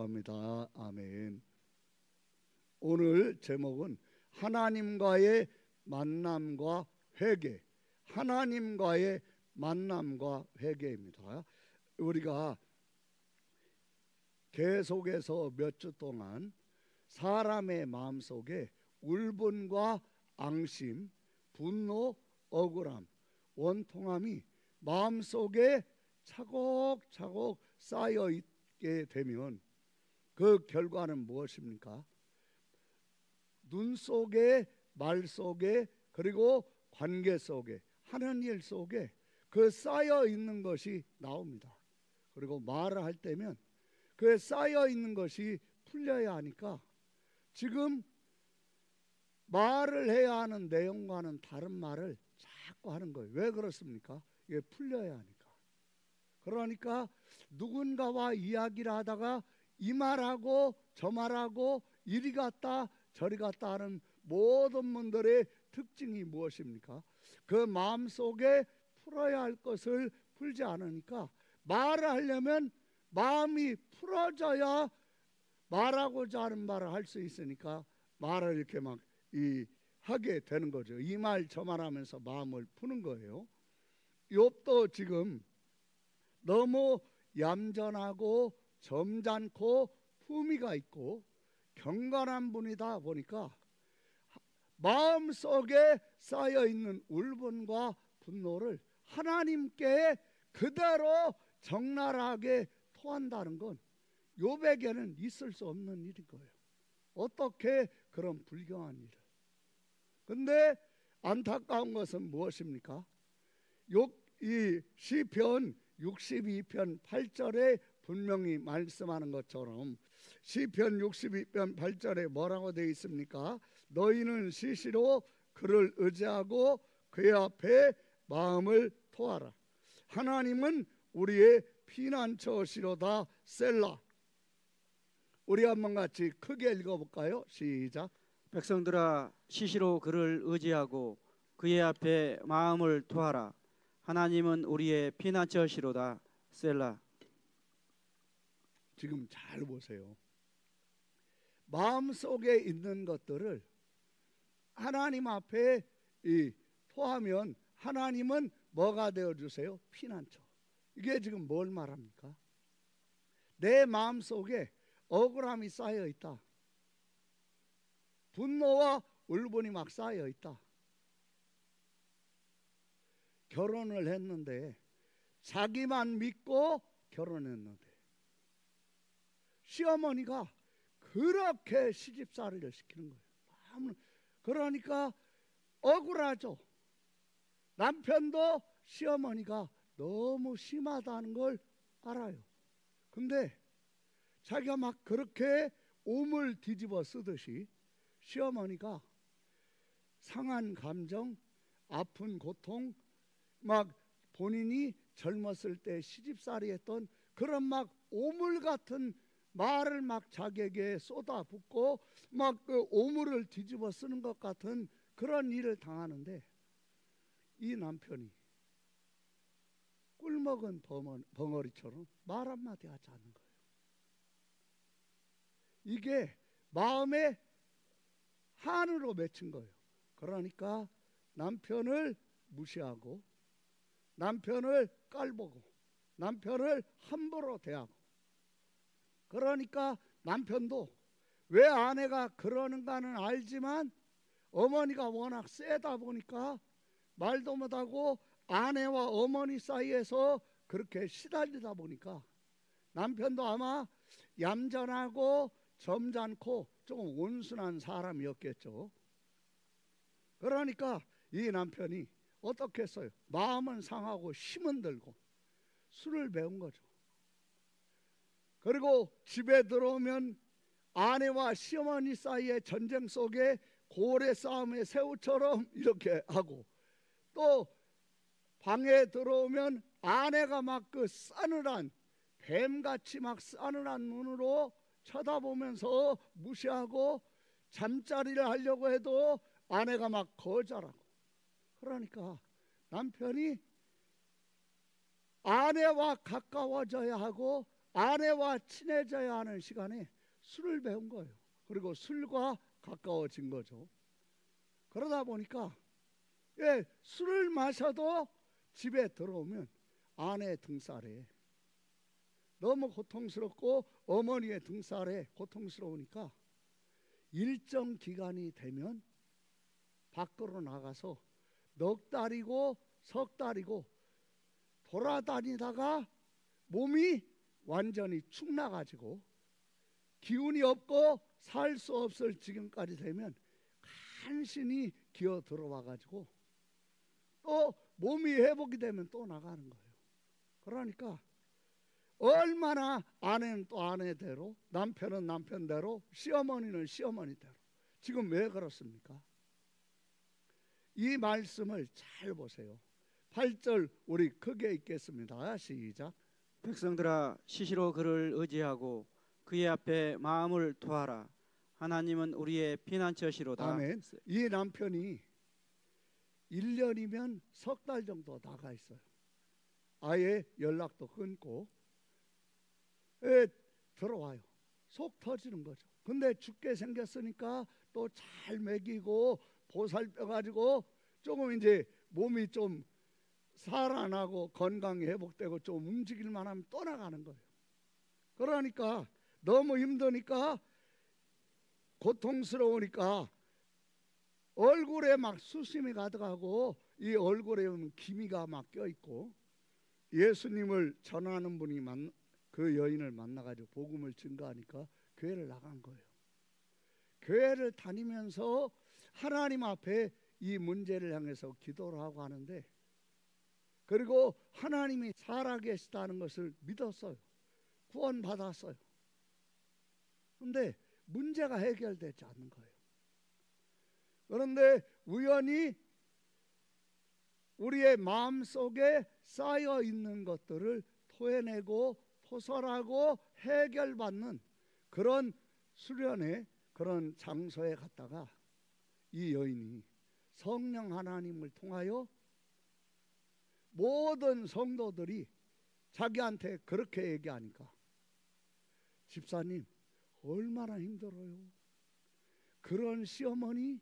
합니다. 아멘. 오늘 제목은 하나님과의 만남과 회개. 하나님과의 만남과 회개입니다. 우리가 계속해서 몇 주 동안 사람의 마음속에 울분과 앙심, 분노, 억울함, 원통함이 마음속에 차곡차곡 쌓여 있게 되면 그 결과는 무엇입니까? 눈 속에, 말 속에, 그리고 관계 속에, 하는 일 속에 그 쌓여 있는 것이 나옵니다. 그리고 말을 할 때면 그 쌓여 있는 것이 풀려야 하니까 지금 말을 해야 하는 내용과는 다른 말을 자꾸 하는 거예요. 왜 그렇습니까? 이게 풀려야 하니까. 그러니까 누군가와 이야기를 하다가 이 말하고 저 말하고 이리 갔다 저리 갔다 하는 모든 분들의 특징이 무엇입니까? 그 마음속에 풀어야 할 것을 풀지 않으니까 말을 하려면 마음이 풀어져야 말하고자 하는 말을 할 수 있으니까 말을 이렇게 막 하게 되는 거죠. 이 말 저 말 하면서 마음을 푸는 거예요. 욥도 지금 너무 얌전하고 점잖고 품위가 있고 경건한 분이다 보니까 마음속에 쌓여있는 울분과 분노를 하나님께 그대로 적나라하게 토한다는 건 욥에게는 있을 수 없는 일인 거예요. 어떻게 그런 불경한 일을. 근데 안타까운 것은 무엇입니까? 이 시편 62편 8절에 분명히 말씀하는 것처럼 시편 62편 8절에 뭐라고 되어 있습니까? 너희는 시시로 그를 의지하고 그의 앞에 마음을 토하라. 하나님은 우리의 피난처시로다. 셀라. 우리 한번 같이 크게 읽어볼까요? 시작. 백성들아, 시시로 그를 의지하고 그의 앞에 마음을 토하라. 하나님은 우리의 피난처시로다. 셀라. 지금 잘 보세요. 마음속에 있는 것들을 하나님 앞에 토하면 하나님은 뭐가 되어주세요? 피난처. 이게 지금 뭘 말합니까? 내 마음속에 억울함이 쌓여 있다. 분노와 울분이 막 쌓여 있다. 결혼을 했는데 자기만 믿고 결혼했는데 시어머니가 그렇게 시집살이를 시키는 거예요. 그러니까 억울하죠. 남편도 시어머니가 너무 심하다는 걸 알아요. 근데 자기가 막 그렇게 오물 뒤집어 쓰듯이 시어머니가 상한 감정, 아픈 고통, 막 본인이 젊었을 때 시집살이 했던 그런 막 오물 같은 말을 막 자기에게 쏟아붓고 막 그 오물을 뒤집어 쓰는 것 같은 그런 일을 당하는데 이 남편이 꿀먹은 벙어리처럼 말 한마디 하지 않는 거예요. 이게 마음에 한으로 맺힌 거예요. 그러니까 남편을 무시하고 남편을 깔보고 남편을 함부로 대하고 그러니까 남편도 왜 아내가 그러는가는 알지만 어머니가 워낙 세다 보니까 말도 못하고 아내와 어머니 사이에서 그렇게 시달리다 보니까 남편도 아마 얌전하고 점잖고 조금 온순한 사람이었겠죠. 그러니까 이 남편이 어떻게 했어요? 마음은 상하고 힘은 들고 술을 배운 거죠. 그리고 집에 들어오면 아내와 시어머니 사이의 전쟁 속에 고래 싸움의 새우처럼 이렇게 하고 또 방에 들어오면 아내가 막 그 싸늘한 뱀같이 막 싸늘한 눈으로 쳐다보면서 무시하고 잠자리를 하려고 해도 아내가 막 거절하고 그러니까 남편이 아내와 가까워져야 하고 아내와 친해져야 하는 시간에 술을 배운 거예요. 그리고 술과 가까워진 거죠. 그러다 보니까 술을 마셔도 집에 들어오면 아내 등살에 너무 고통스럽고 어머니의 등살에 고통스러우니까 일정 기간이 되면 밖으로 나가서 넉 달이고 석 달이고 돌아다니다가 몸이 완전히 축 나가지고 기운이 없고 살 수 없을 지경까지 되면 간신히 기어 들어와가지고 또 몸이 회복이 되면 또 나가는 거예요. 그러니까 얼마나 아내는 또 아내대로, 남편은 남편대로, 시어머니는 시어머니대로. 지금 왜 그렇습니까? 이 말씀을 잘 보세요. 8절 우리 크게 읽겠습니다. 시작. 백성들아 시시로 그를 의지하고 그의 앞에 마음을 토하라. 하나님은 우리의 피난처시로다. 아멘. 이 남편이 1년이면 석 달 정도 나가 있어요. 아예 연락도 끊고 들어와요. 속 터지는 거죠. 근데 죽게 생겼으니까 또 잘 먹이고 보살펴 가지고 조금 이제 몸이 좀 살아나고 건강이 회복되고 좀 움직일만 하면 또 나가는 거예요. 그러니까 너무 힘드니까 고통스러우니까 얼굴에 막 수심이 가득하고 이 얼굴에 기미가 막 껴있고 예수님을 전하는 분이 그 여인을 만나가지고 복음을 증거하니까 교회를 나간 거예요. 교회를 다니면서 하나님 앞에 이 문제를 향해서 기도를 하고 하는데 그리고 하나님이 살아계시다는 것을 믿었어요. 구원받았어요. 그런데 문제가 해결되지 않는 거예요. 그런데 우연히 우리의 마음속에 쌓여 있는 것들을 토해내고 토설하고 해결받는 그런 수련회, 그런 장소에 갔다가 이 여인이 성령 하나님을 통하여 모든 성도들이 자기한테 그렇게 얘기하니까 집사님 얼마나 힘들어요. 그런 시어머니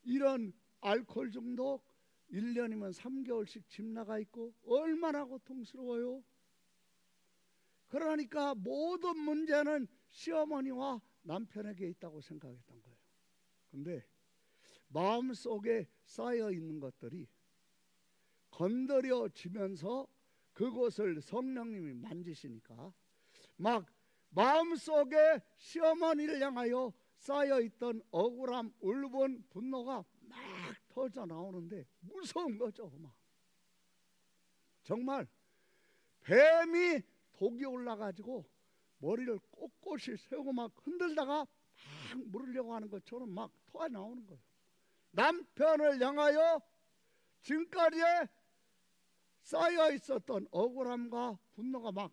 이런 알코올 중독 1년이면 3개월씩 집 나가 있고 얼마나 고통스러워요. 그러니까 모든 문제는 시어머니와 남편에게 있다고 생각했던 거예요. 근데 마음속에 쌓여 있는 것들이 건드려지면서 그곳을 성령님이 만지시니까 막 마음속에 시어머니를 향하여 쌓여있던 억울함, 울분, 분노가 막 터져 나오는데 무서운 거죠. 막 정말 뱀이 독이 올라가지고 머리를 꼿꼿이 세우고 막 흔들다가 막 물으려고 하는 것처럼 막 토가 나오는 거예요. 남편을 향하여 지금까지에 쌓여 있었던 억울함과 분노가 막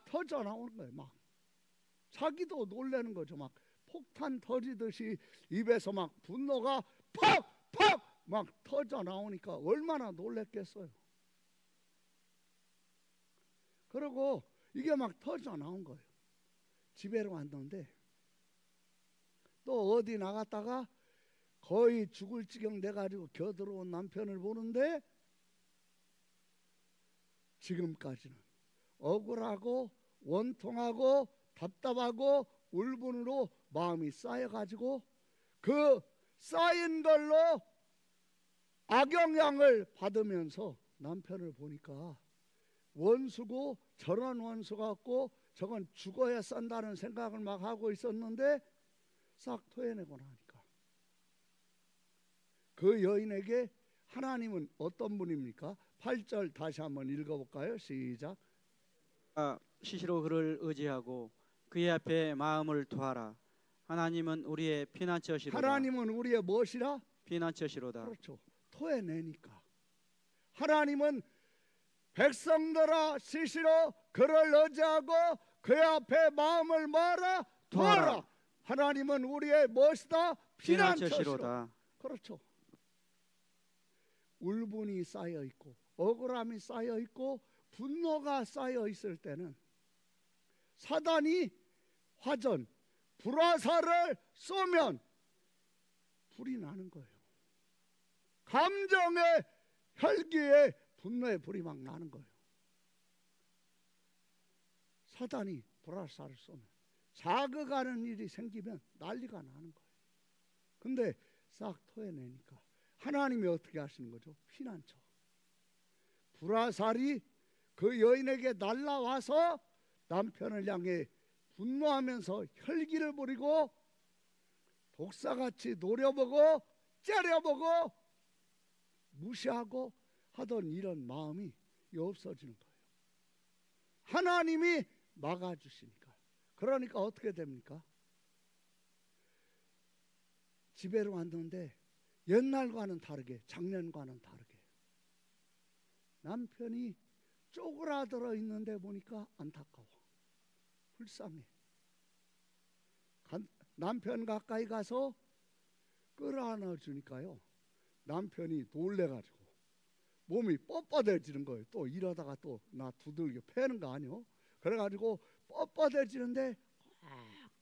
터져 나오는 거예요. 막 자기도 놀라는 거죠. 막 폭탄 터지듯이 입에서 막 분노가 팍팍 막 터져 나오니까 얼마나 놀랬겠어요. 그리고 이게 막 터져 나온 거예요. 집에로 왔는데 또 어디 나갔다가 거의 죽을 지경 돼가지고 겨들어온 남편을 보는데 지금까지는 억울하고 원통하고 답답하고 울분으로 마음이 쌓여가지고 그 쌓인 걸로 악영향을 받으면서 남편을 보니까 원수고 저런 원수 같고 저건 죽어야 산다는 생각을 막 하고 있었는데 싹 토해내고 나니까 그 여인에게 하나님은 어떤 분입니까? 8절 다시 한번 읽어볼까요? 시작. 시시로 그를 의지하고 그의 앞에 마음을 토하라. 하나님은 우리의 피난처시로다. 하나님은 우리의 무엇이라? 피난처시로다. 그렇죠. 토해내니까 하나님은 백성들아 시시로 그를 의지하고 그의 앞에 마음을 뭐라? 토하라. 하나님은 우리의 무엇이다? 피난처시로다. 그렇죠. 울분이 쌓여 있고 억울함이 쌓여 있고 분노가 쌓여 있을 때는 사단이 화전, 불화살을 쏘면 불이 나는 거예요. 감정의 혈기에 분노의 불이 막 나는 거예요. 사단이 불화살을 쏘면 자극하는 일이 생기면 난리가 나는 거예요. 근데 싹 토해내니까 하나님이 어떻게 하시는 거죠? 피난처. 불화살이 그 여인에게 날라와서 남편을 향해 분노하면서 혈기를 부리고 독사같이 노려보고 째려보고 무시하고 하던 이런 마음이 없어지는 거예요. 하나님이 막아주시니까. 그러니까 어떻게 됩니까? 집에로 왔는데 옛날과는 다르게, 작년과는 다르게 남편이 쪼그라들어 있는데 보니까 안타까워, 불쌍해. 남편 가까이 가서 끌어안아 주니까요, 남편이 놀래가지고 몸이 뻣뻣해지는 거예요. 또 이러다가 또 나 두들겨 패는 거 아니요? 그래가지고 뻣뻣해지는데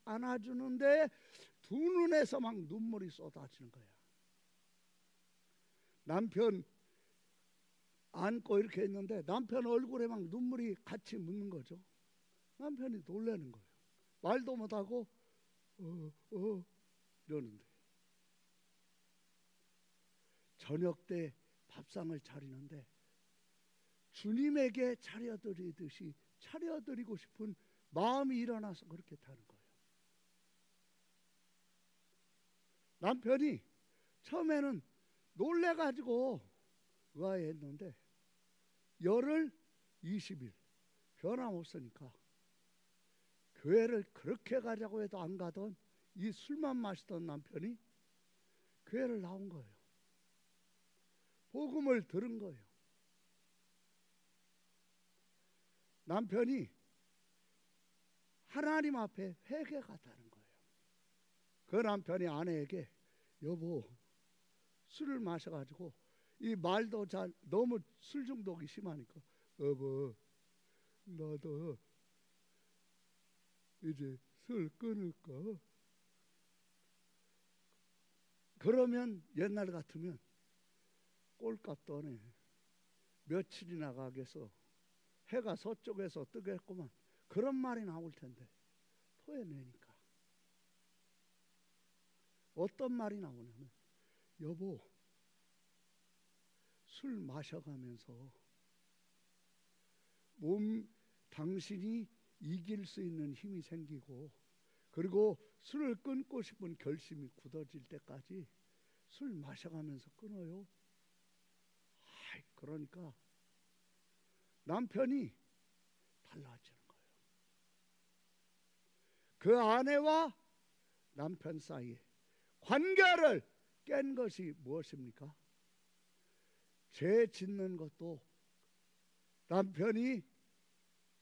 안아주는데 두 눈에서 막 눈물이 쏟아지는 거야. 남편 안고 이렇게 했는데 남편 얼굴에 막 눈물이 같이 묻는 거죠. 남편이 놀라는 거예요. 말도 못하고 이러는데 저녁 때 밥상을 차리는데 주님에게 차려드리듯이 차려드리고 싶은 마음이 일어나서 그렇게 타는 거예요. 남편이 처음에는 놀래가지고 의아해했는데 열흘 20일 변함없으니까 교회를 그렇게 가자고 해도 안 가던 이 술만 마시던 남편이 교회를 나온 거예요. 복음을 들은 거예요. 남편이 하나님 앞에 회개가 다른 거예요. 그 남편이 아내에게 여보 술을 마셔가지고 이 말도 잘 너무 술 중독이 심하니까 여보 나도 이제 술 끊을까? 그러면 옛날 같으면 꼴값도 안 해. 며칠이나 가겠어. 해가 서쪽에서 뜨겠구만. 그런 말이 나올 텐데 토해내니까 어떤 말이 나오냐면 여보 술 마셔가면서 당신이 이길 수 있는 힘이 생기고 그리고 술을 끊고 싶은 결심이 굳어질 때까지 술 마셔가면서 끊어요. 그러니까 남편이 달라지는 거예요. 그 아내와 남편 사이에 관계를 깬 것이 무엇입니까? 죄 짓는 것도 남편이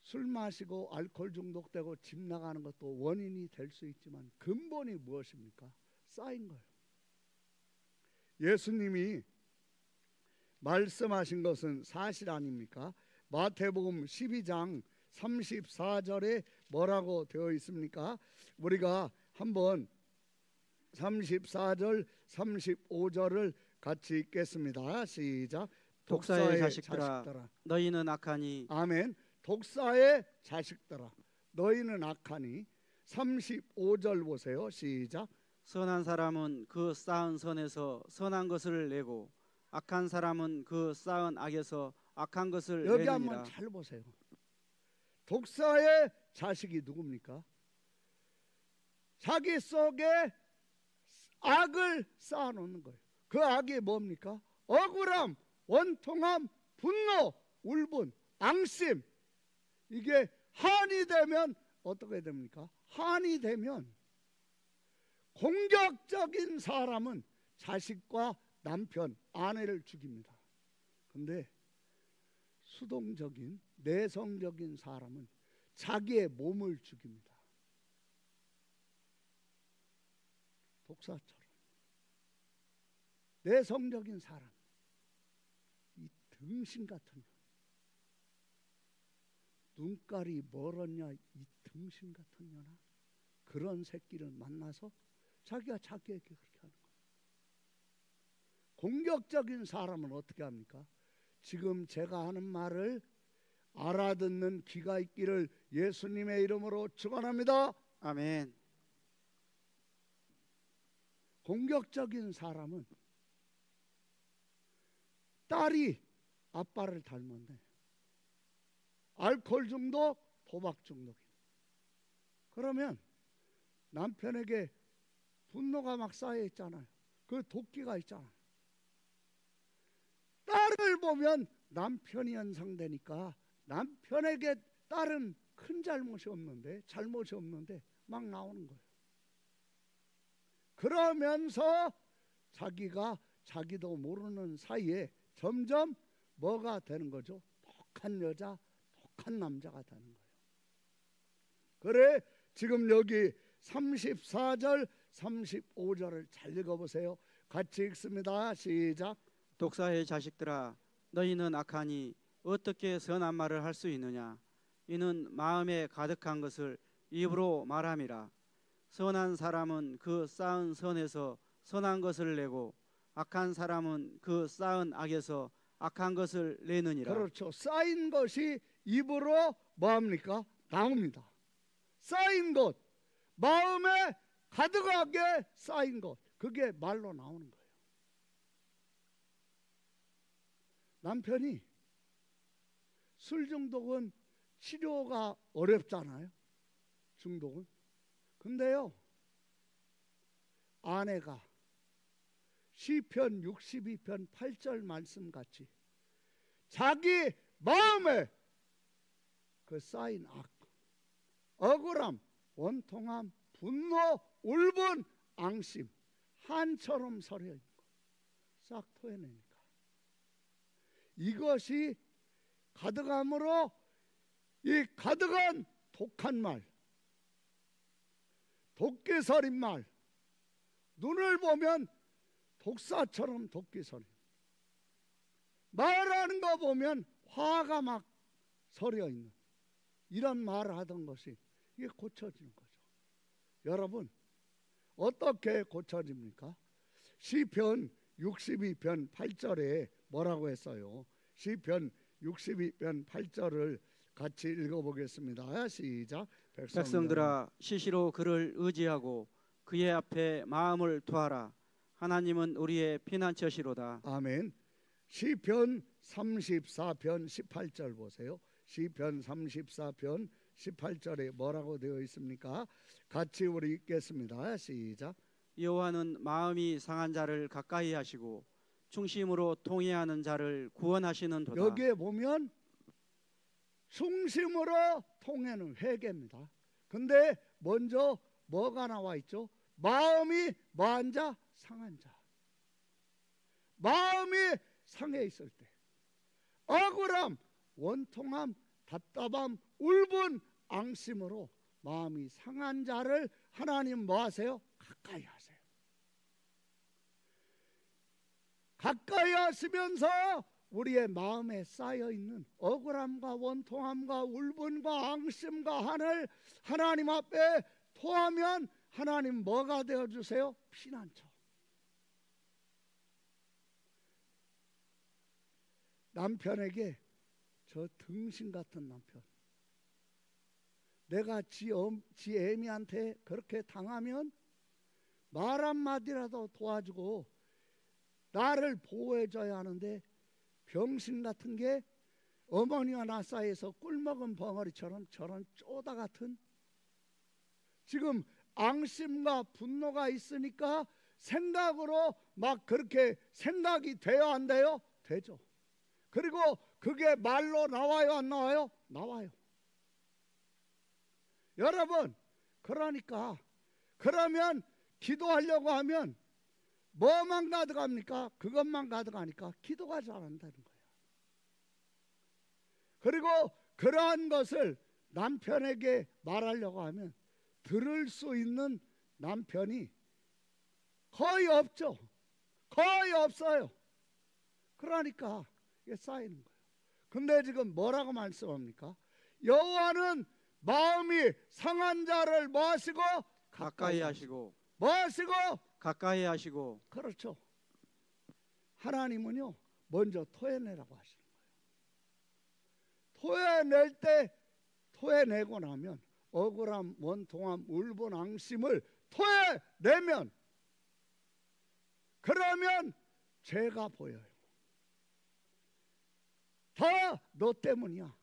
술 마시고 알코올 중독되고 집 나가는 것도 원인이 될 수 있지만 근본이 무엇입니까? 쌓인 거예요. 예수님이 말씀하신 것은 사실 아닙니까? 마태복음 12장 34절에 뭐라고 되어 있습니까? 우리가 한번 34절 35절을 같이 읽겠습니다. 시작. 독사의 자식들아 너희는 악하니 아멘. 독사의 자식들아 너희는 악하니 35절 보세요. 시작. 선한 사람은 그 쌓은 선에서 선한 것을 내고 악한 사람은 그 쌓은 악에서 악한 것을 여기 내느니라. 한번 잘 보세요. 독사의 자식이 누굽니까? 자기 속에 악을 쌓아놓는 거예요. 그 악이 뭡니까? 억울함, 원통함, 분노, 울분, 앙심. 이게 한이 되면 어떻게 됩니까? 한이 되면 공격적인 사람은 자식과 남편, 아내를 죽입니다. 근데 수동적인, 내성적인 사람은 자기의 몸을 죽입니다. 독사처럼. 내성적인 사람, 이 등신 같은 년, 눈깔이 멀었냐 이 등신 같은 년아, 그런 새끼를 만나서 자기가 자기에게 그렇게 하는 거예요. 공격적인 사람은 어떻게 합니까? 지금 제가 하는 말을 알아듣는 귀가 있기를 예수님의 이름으로 축원합니다. 아멘. 공격적인 사람은 딸이 아빠를 닮았네. 알코올 중독, 도박 중독. 그러면 남편에게 분노가 막 쌓여 있잖아요. 그 도끼가 있잖아요. 딸을 보면 남편이 연상되니까 남편에게 딸은 큰 잘못이 없는데 막 나오는 거예요. 그러면서 자기도 모르는 사이에 점점 뭐가 되는 거죠? 독한 여자, 독한 남자가 되는 거예요. 그래, 지금 여기 34절 35절을 잘 읽어보세요. 같이 읽습니다. 시작. 독사의 자식들아, 너희는 악하니 어떻게 선한 말을 할 수 있느냐? 이는 마음에 가득한 것을 입으로 말함이라. 선한 사람은 그 쌓은 선에서 선한 것을 내고 악한 사람은 그 쌓은 악에서 악한 것을 내느니라. 그렇죠. 쌓인 것이 입으로 뭐합니까? 나옵니다. 쌓인 것, 마음에 가득하게 쌓인 것, 그게 말로 나오는 거예요. 남편이 술 중독은 치료가 어렵잖아요. 중독은. 근데요, 아내가 시편 62편 8절 말씀같이 자기 마음에 그 쌓인 악, 억울함, 원통함, 분노, 울분, 앙심, 한처럼 서려 있는 거 싹 토해내니까 이것이 가득함으로 이 가득한 독한 말, 도끼서린 말, 눈을 보면 독사처럼 도끼서린, 말하는 거 보면 화가 막 서려 있는 이런 말을 하던 것이 이게 고쳐지는 거죠. 여러분, 어떻게 고쳐집니까? 시편 62편 8절에 뭐라고 했어요? 시편 62편 8절을 같이 읽어보겠습니다. 시작. 백성들아, 시시로 그를 의지하고 그의 앞에 마음을 두하라. 하나님은 우리의 피난처시로다. 아멘. 시편 34편 18절 보세요. 시편 34편 18절에 뭐라고 되어 있습니까? 같이 우리 읽겠습니다. 시작. 여호와는 마음이 상한 자를 가까이 하시고 중심으로 통회하는 자를 구원하시는도다. 여기에 보면 중심으로 통회는 회개입니다. 근데 먼저 뭐가 나와 있죠? 마음이 뭐한 자? 상한 자. 마음이 상해 있을 때 억울함, 원통함, 답답함, 울분, 앙심으로 마음이 상한 자를 하나님 뭐 하세요? 가까이 하세요. 가까이 하시면서 우리의 마음에 쌓여있는 억울함과 원통함과 울분과 앙심과 한을 하나님 앞에 토하면 하나님 뭐가 되어주세요? 피난처. 남편에게 저 등신 같은 남편, 내가 지 애미한테 그렇게 당하면 말 한마디라도 도와주고 나를 보호해줘야 하는데 병신 같은 게 어머니와 나 사이에서 꿀먹은 벙어리처럼 저런 쪼다 같은, 지금 앙심과 분노가 있으니까 생각으로 막 그렇게 생각이 돼야 안 돼요? 되죠. 그리고 그게 말로 나와요, 안 나와요? 나와요. 여러분, 그러면 기도하려고 하면 뭐만 가득합니까? 그것만 가득하니까 기도가 잘 안 되는 거예요. 그리고 그러한 것을 남편에게 말하려고 하면 들을 수 있는 남편이 거의 없죠. 거의 없어요. 그러니까 이게 쌓이는 거예요. 근데 지금 뭐라고 말씀합니까? 여호와는 마음이 상한 자를 뭐 하시고? 가까이 하시고 뭐 하시고? 가까이 하시고. 그렇죠. 하나님은요 먼저 토해내라고 하시는 거예요. 토해낼 때, 토해내고 나면 억울함, 원통함, 울분, 앙심을 토해내면, 그러면 죄가 보여요. 다 너 때문이야.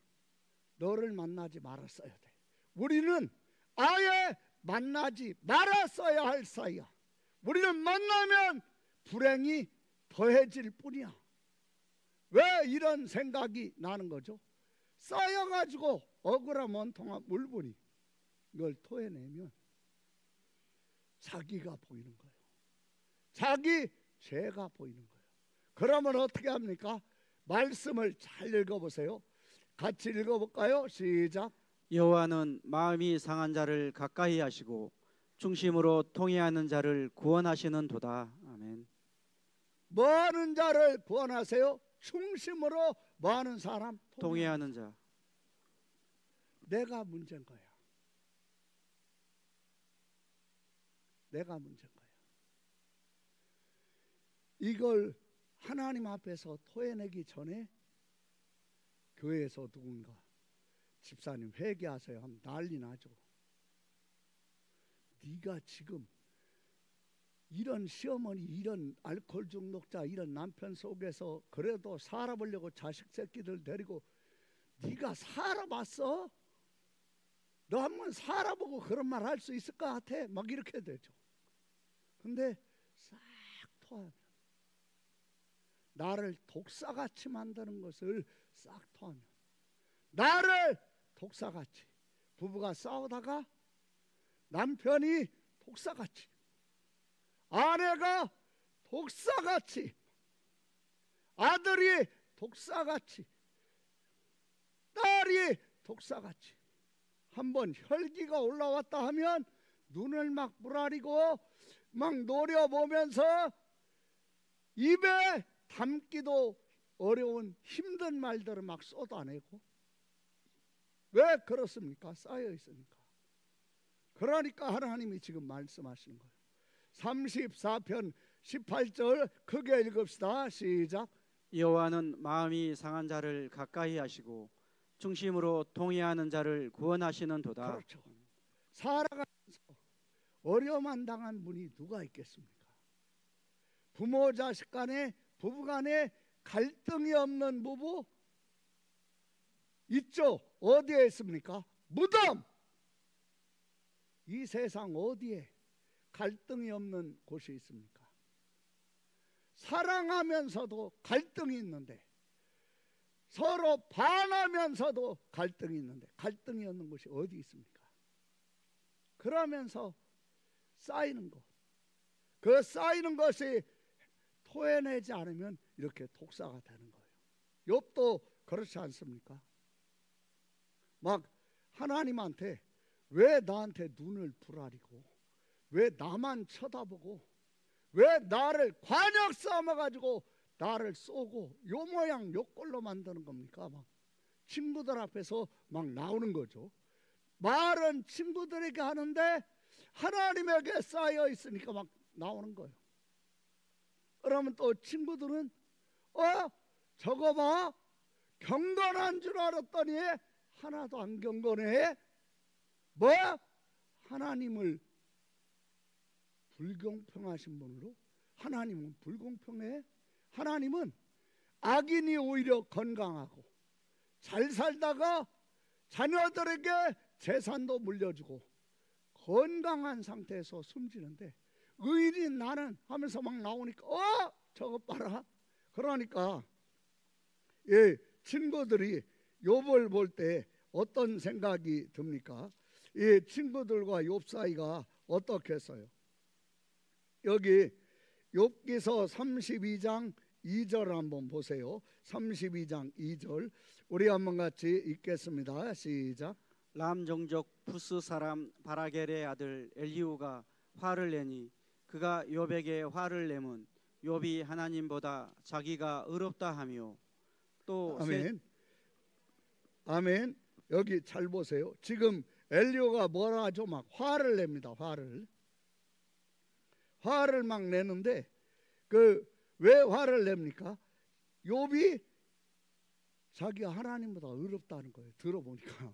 너를 만나지 말았어야 돼. 우리는 아예 만나지 말았어야 할 사이야. 우리는 만나면 불행이 더해질 뿐이야. 왜 이런 생각이 나는 거죠? 쌓여가지고 억울함, 원통함, 울분이, 이걸 토해내면 자기가 보이는 거예요. 자기 죄가 보이는 거예요. 그러면 어떻게 합니까? 말씀을 잘 읽어보세요. 같이 읽어볼까요? 시작. 여호와는 마음이 상한 자를 가까이 하시고 중심으로 통회하는 자를 구원하시는 도다. 아멘. 뭐하는 자를 구원하세요? 중심으로 뭐하는 사람? 통회하는 자. 내가 문제인 거야. 내가 문제인 거야. 이걸 하나님 앞에서 토해내기 전에 교회에서 누군가 집사님 회개하세요 하면 난리 나죠. 네가 지금 이런 시어머니, 이런 알코올 중독자, 이런 남편 속에서 그래도 살아보려고 자식 새끼들 데리고 네가 살아봤어? 너 한번 살아보고 그런 말 할 수 있을 것 같아? 막 이렇게 되죠. 근데 싹 토하면, 나를 독사같이 만드는 것을 싹 토하면, 나를 독사같이, 부부가 싸우다가 남편이 독사같이, 아내가 독사같이, 아들이 독사같이, 딸이 독사같이, 한번 혈기가 올라왔다 하면 눈을 막 부라리고 막 노려보면서 입에 담기도 어려운 힘든 말들을 막 쏟아내고. 왜 그렇습니까? 쌓여 있으니까. 그러니까 하나님이 지금 말씀하시는 거예요. 34편 18절 크게 읽읍시다. 시작. 여호와는 마음이 상한 자를 가까이 하시고 중심으로 통회하는 자를 구원하시는 도다. 그렇죠. 살아가면서 어려움만 당한 분이 누가 있겠습니까? 부모 자식 간에, 부부 간에 갈등이 없는 부부 있죠? 어디에 있습니까? 무덤! 이 세상 어디에 갈등이 없는 곳이 있습니까? 사랑하면서도 갈등이 있는데, 서로 반하면서도 갈등이 있는데, 갈등이 없는 곳이 어디 있습니까? 그러면서 쌓이는 것, 그 쌓이는 것이 토해내지 않으면 이렇게 독사가 되는 거예요. 욥도 그렇지 않습니까? 막 하나님한테 왜 나한테 눈을 부라리고, 왜 나만 쳐다보고, 왜 나를 관역 삼아가지고 나를 쏘고 요 모양 요 꼴로 만드는 겁니까? 막 친구들 앞에서 막 나오는 거죠. 말은 친구들에게 하는데 하나님에게 쌓여 있으니까 막 나오는 거예요. 그러면 또 친구들은 저거 봐, 경건한 줄 알았더니 하나도 안 경건해. 뭐? 하나님을 불공평하신 분으로? 하나님은 불공평해? 하나님은 악인이 오히려 건강하고 잘 살다가 자녀들에게 재산도 물려주고 건강한 상태에서 숨지는데, 의인인 나는 하면서 막 나오니까 저것 봐라. 그러니까 친구들이 욥을 볼 때 어떤 생각이 듭니까? 이 친구들과 욥 사이가 어떻게 했어요? 여기 욥기서 32장 2절 한번 보세요. 32장 2절 우리 한번 같이 읽겠습니다. 시작. 람 종족 푸스 사람 바라겔의 아들 엘리후가 화를 내니 그가 욥에게 화를 내면 욥이 하나님보다 자기가 의롭다 하며 또 아멘. 아멘. 여기 잘 보세요. 지금 엘리야가 뭐라 하죠? 막 화를 냅니다. 화를 막 내는데 왜 화를 냅니까? 욥이 자기가 하나님보다 의롭다는 거예요. 들어보니까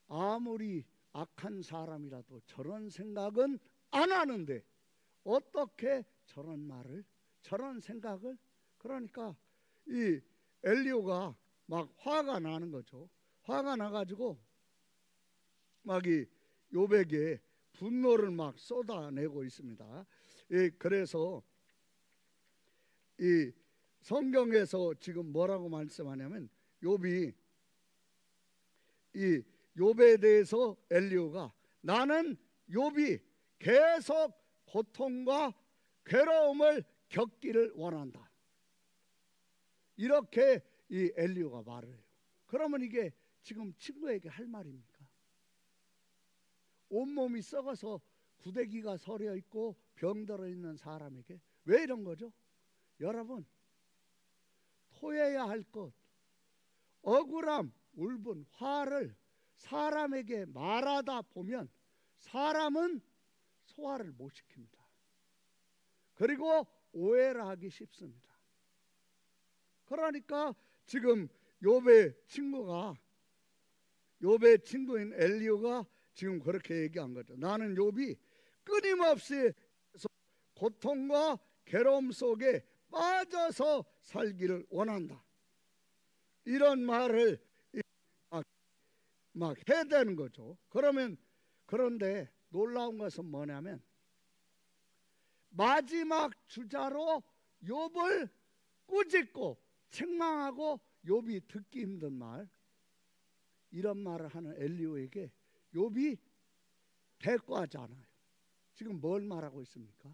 아무리 악한 사람이라도 저런 생각은 안 하는데 어떻게 저런 말을, 저런 생각을. 그러니까 이 엘리야가 막 화가 나는 거죠. 화가 나가지고 막 이 욥에게 분노를 막 쏟아내고 있습니다. 그래서 이 성경에서 지금 뭐라고 말씀하냐면 욥이 이 욥에 대해서 엘리야가 나는 욥이 계속 고통과 괴로움을 겪기를 원한다. 이렇게 이 엘리야가 말을 해요. 그러면 이게 지금 친구에게 할 말입니까? 온몸이 썩어서 구데기가 서려 있고 병들어 있는 사람에게 왜 이런 거죠? 여러분, 토해야 할 것, 억울함, 울분, 화를 사람에게 말하다 보면 사람은 소화를 못 시킵니다. 그리고 오해를 하기 쉽습니다. 그러니까 지금 욥의 친구인 엘리야가 지금 그렇게 얘기한 거죠. 나는 욥이 끊임없이 고통과 괴로움 속에 빠져서 살기를 원한다. 이런 말을 막 해야 되는 거죠. 그런데 놀라운 것은 뭐냐면 마지막 주자로 욥을 꾸짖고 책망하고 욥이 듣기 힘든 말, 이런 말을 하는 엘리야에게 욥이 대꾸하지 않아요. 지금 뭘 말하고 있습니까?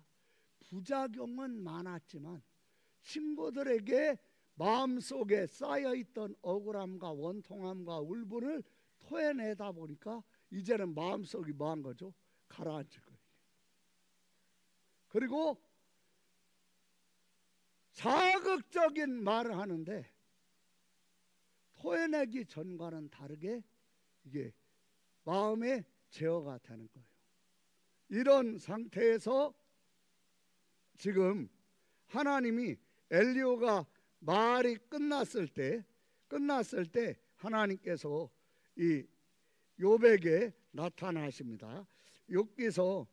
부작용은 많았지만 친구들에게 마음속에 쌓여있던 억울함과 원통함과 울분을 토해내다 보니까 이제는 마음속이 뭐한 거죠? 가라앉은 거예요. 그리고 자극적인 말을 하는데 토해내기 전과는 다르게 이게 마음의 제어가 되는 거예요. 이런 상태에서 지금 하나님이 엘리야가 말이 끝났을 때 하나님께서 이 욥에게 나타나십니다. 욥기서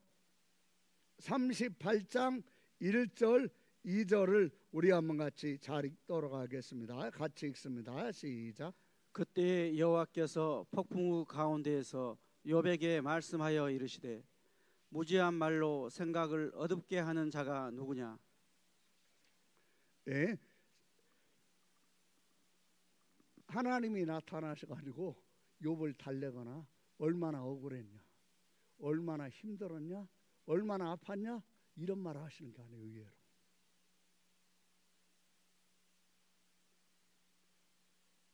38장 1절 2절을 우리 한번 같이 잘 읽도록 하겠습니다. 같이 읽습니다. 시작. 그때 여호와께서 폭풍우 가운데에서 욥에게 말씀하여 이르시되 무지한 말로 생각을 어둡게 하는 자가 누구냐? 예, 하나님이 나타나셔가지고 욥을 달래거나 얼마나 억울했냐, 얼마나 힘들었냐, 얼마나 아팠냐 이런 말을 하시는 게 아니에요. 의외로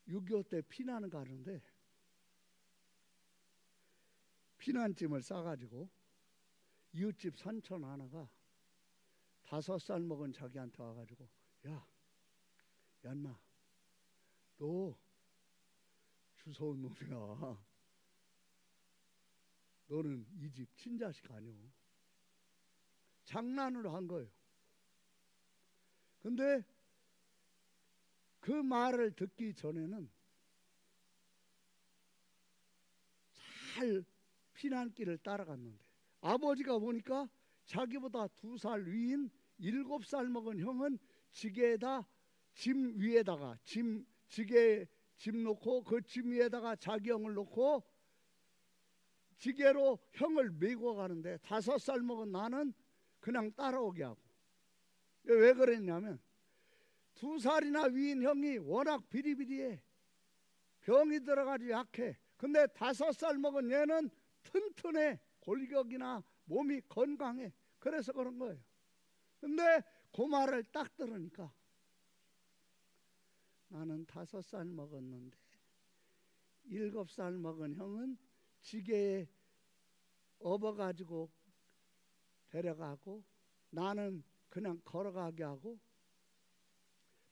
(6.25) 때 피난 가는데 피난짐을 싸가지고 이웃집 산촌 하나가 5살 먹은 자기한테 와가지고 야 인마 너 주워온 놈이야. 너는 이 집 친자식 아니오. 장난으로 한 거예요. 근데 그 말을 듣기 전에는 잘 피난길을 따라갔는데 아버지가 보니까 자기보다 2살 위인 7살 먹은 형은 지게에다 짐 위에다가 지게에 짐 놓고 그 짐 위에다가 자기 형을 놓고 지게로 형을 메고 가는데 5살 먹은 나는 그냥 따라오게 하고. 왜 그랬냐면 2살이나 위인 형이 워낙 비리비리해. 병이 들어가지고 약해. 근데 5살 먹은 얘는 튼튼해. 골격이나 몸이 건강해. 그래서 그런 거예요. 근데 그 말을 딱 들으니까 나는 5살 먹었는데 7살 먹은 형은 지게에 업어가지고 데려가고 나는 그냥 걸어가게 하고